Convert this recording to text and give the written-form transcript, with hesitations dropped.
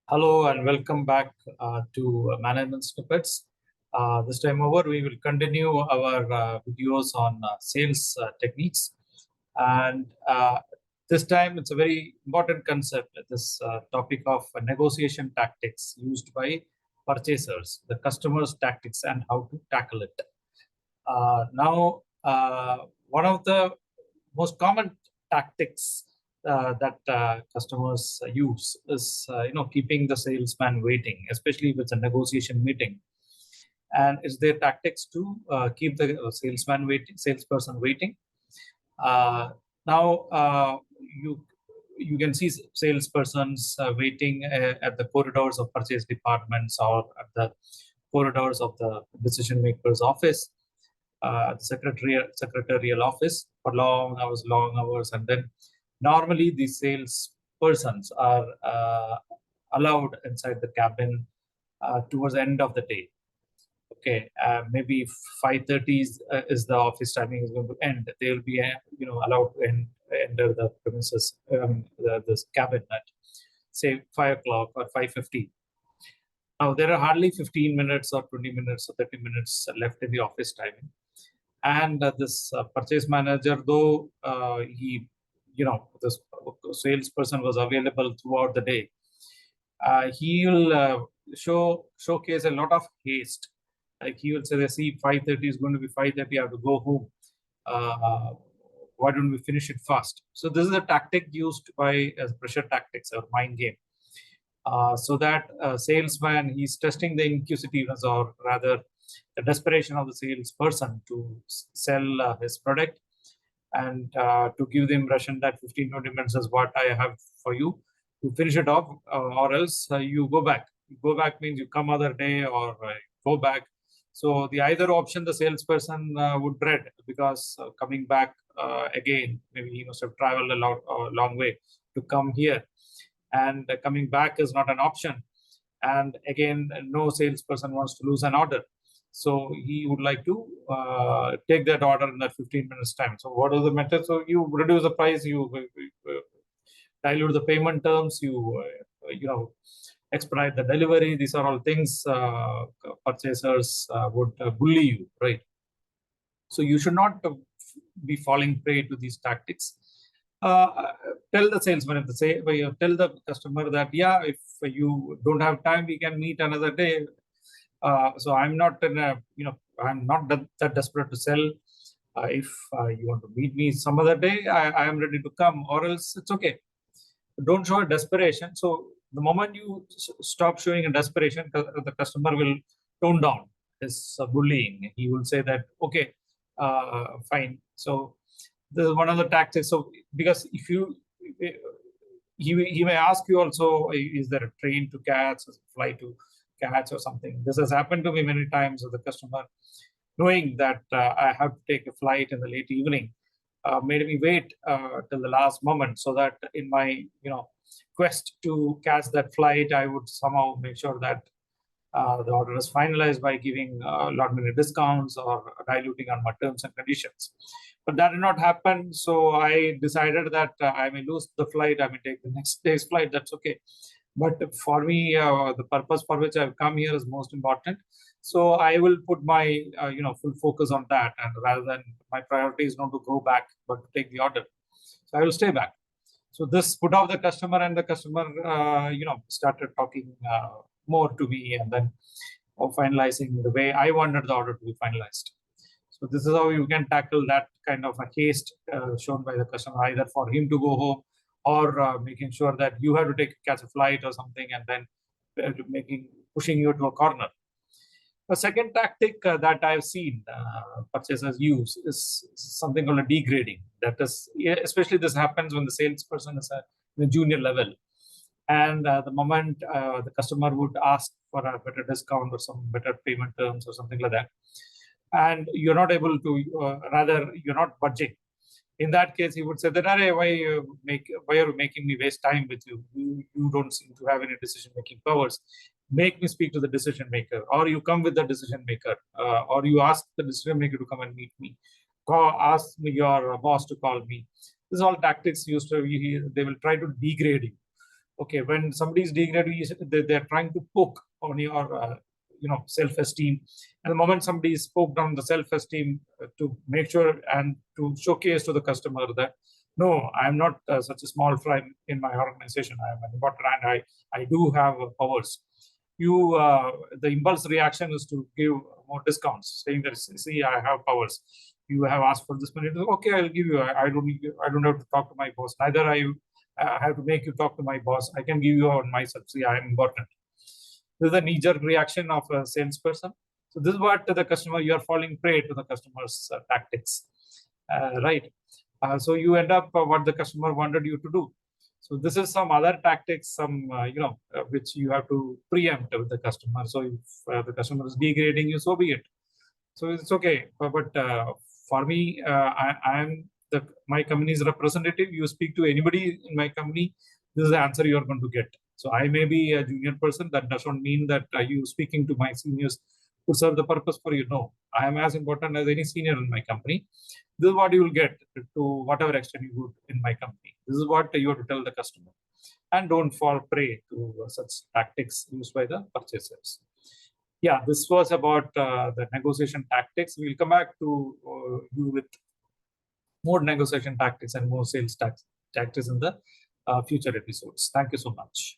Hello and welcome back to Management Snippets. This time over, we will continue our videos on sales techniques. And this time, it's a very important concept, this topic of negotiation tactics used by purchasers, the customer's tactics and how to tackle it. Now, one of the most common tactics that customers use is, keeping the salesman waiting, especially if it's a negotiation meeting. And it's their tactics to keep the salesperson waiting. Now, you can see salespersons waiting at the corridors of purchase departments or at the corridors of the decision maker's office. Secretarial office for long hours, and then normally the sales persons are allowed inside the cabin towards the end of the day. Okay, maybe 5:30 is the office timing is going to end. They will be allowed to enter the premises, this cabin at say 5 o'clock or 5:50. Now there are hardly 15 minutes or 20 minutes or 30 minutes left in the office timing. And this purchase manager, though this salesperson was available throughout the day, he will showcase a lot of haste. Like he will say, see, 5:30 is going to be 5:30, I have to go home. Why don't we finish it fast? So this is a tactic used by as pressure tactics or mind game. So that salesman, he's testing the inquisitiveness, or rather the desperation of the salesperson to sell his product and to give the impression that 15-20 minutes is what I have for you to finish it off, or else you go back. Go back means you come other day or go back. So the either option the salesperson would dread, because coming back again, maybe he must have traveled a long way to come here, and coming back is not an option. And again, no salesperson wants to lose an order. So he would like to take that order in that 15 minutes time. So what is the method? So you reduce the price, you dilute the payment terms, you expedite the delivery. These are all things purchasers would bully you, right? So you should not be falling prey to these tactics. Tell the salesman, tell the customer that, yeah, if you don't have time, we can meet another day. So I'm not I'm not that desperate to sell. If you want to meet me some other day, I am ready to come, or else it's okay. Don't show a desperation. So the moment you stop showing a desperation, the customer will tone down his bullying. He will say that, okay, fine. So this is one of the tactics. So because if you, he may ask you also, is there a train to catch, a flight to catch or something? This has happened to me many times with the customer, knowing that I have to take a flight in the late evening, made me wait till the last moment, so that in my quest to catch that flight, I would somehow make sure that the order is finalized by giving a lot many discounts or diluting on my terms and conditions. But that did not happen. So I decided that I may lose the flight, I may take the next day's flight, that's okay. But for me, the purpose for which I've come here is most important. So I will put my full focus on that, and rather than, my priority is not to go back, but to take the order. So I will stay back. So this put off the customer, and the customer started talking more to me, and then finalizing the way I wanted the order to be finalized. So this is how you can tackle that kind of a haste shown by the customer, either for him to go home, or making sure that you have to catch a flight or something, and then pushing you to a corner. The second tactic that I've seen purchasers use is something called a degrading. That is, especially this happens when the salesperson is at the junior level, and the moment the customer would ask for a better discount or some better payment terms or something like that, and you're not able to, rather you're not budging. In that case, he would say that, why are you making me waste time with you? You don't seem to have any decision-making powers. Make me speak to the decision maker, or you come with the decision maker, or you ask the decision maker to come and meet me. Ask your boss to call me. This is all tactics used to, they will try to degrade you. Okay, when somebody is degrading, they're trying to poke on your self-esteem. And the moment somebody is poked on the self-esteem, to make sure and to showcase to the customer that no, I'm not such a small fry in my organization. I am an important, and I do have powers. The impulse reaction is to give more discounts, saying that, see, I have powers. You have asked for this money. Okay, I'll give you. I don't have to talk to my boss. Neither I have to make you talk to my boss. I can give you on myself. See, I am important. This is a knee-jerk reaction of a salesperson. So this is what the customer, you are falling prey to the customer's tactics, right? So you end up what the customer wanted you to do. So this is some other tactics, some which you have to preempt with the customer. So if the customer is degrading you, so be it. So it's okay. But for me, I am my company's representative. You speak to anybody in my company, this is the answer you are going to get. So I may be a junior person. That does not mean that you speaking to my seniors would serve the purpose for you. No, I am as important as any senior in my company. This is what you will get to whatever extent you would in my company. This is what you have to tell the customer. And don't fall prey to such tactics used by the purchasers. Yeah, this was about the negotiation tactics. We'll come back to you with more negotiation tactics and more sales tactics in the future episodes. Thank you so much.